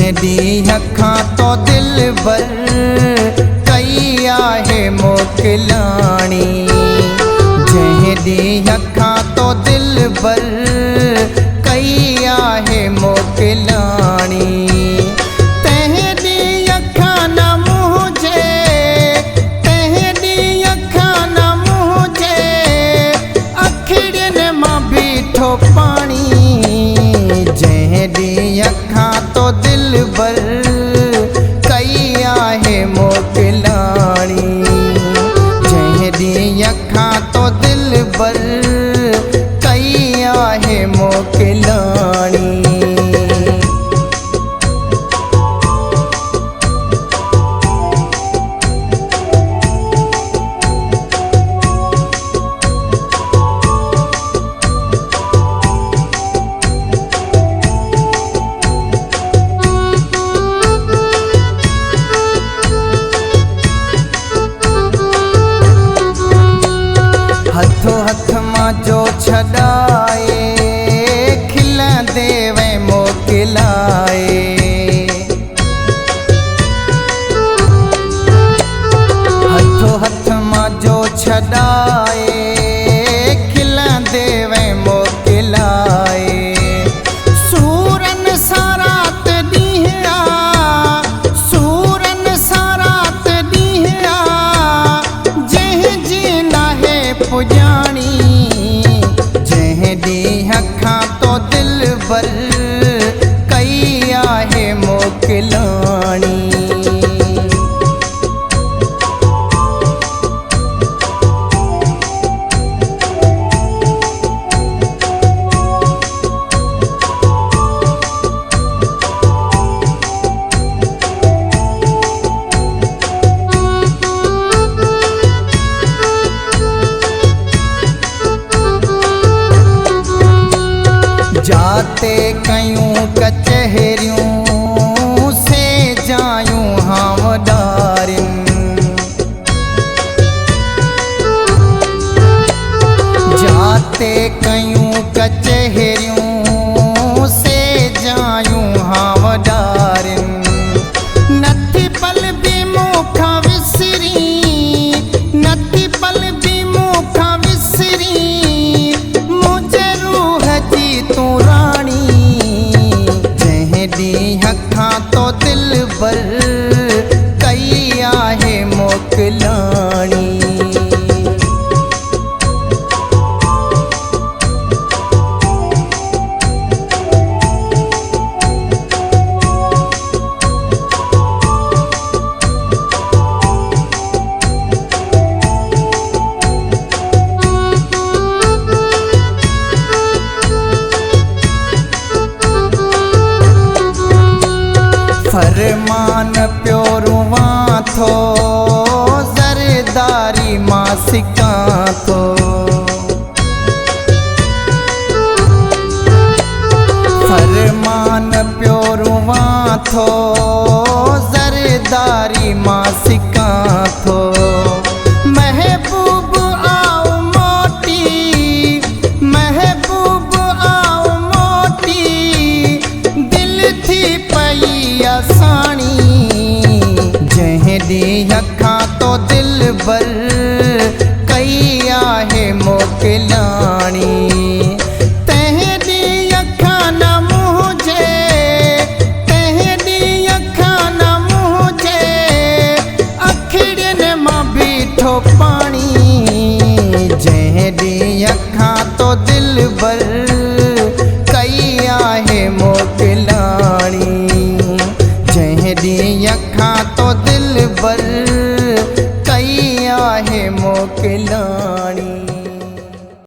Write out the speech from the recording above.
जंहिंदी अखां तो दिल बर कई आहे मोकिलाणी। जंहिंदी अखां तो दिल बर कई आहे मोकिलाणी। तंहिंदी अखां न मुंहिंजे, तंहिंदी अखां न मुंहिंजे अखियुनि मां बीठो पाणी। जंहिंदी अखां तो दिल बर कई आहे मोकिलाणी। जंहिंदी अखां तो दिल बर कई आहे मोकिलाणी। हथो हथ मां जो छॾाए खिलंदे वे मोकिलाए। हथो हथ मां जो छॾाए खिलंदे वे मोकिलाए। सूरन सां रात ॾींहं आ, सूरन सां रात ॾींहं आ, जंहिंजी नाहे पुॼाणी। जंहिंदी अखां तो दिल बर कई आहे मोकिलाणी। जाते कयूं कचहरियूं से जायूं हावदारिन। जाते कयूं कचहरियूं से जायूं हावदारिन। नथी पल भी मूंखां विसरी, नथी पल भी मूंखां विसरी मुंहिंजे रूह जी तूं राणी। जंहिंदी अखां तो दिल बर कई आहे मोकिलाणी। फरमान पियो रुवां थो, ज़रदारी मां सिकां थो। फरमान पियो रुवां थो, ज़रदारी मां सिकां थो। महबूब आओ मोटी, महबूब आओ मोटी, दिल थी पई आसानी। जंहिंदी अखां तो दिल बर कई आहे मोकिलाणी। तंहिंदी अखां न मुंहिंजे, तंहिंदी अखां न मुंहिंजे अखियुनि मां बीठो पाणी। जंहिंदी अखां तो दिल बर कई आहे मोकिलाणी। जंहिंदी अखां तो दिल बर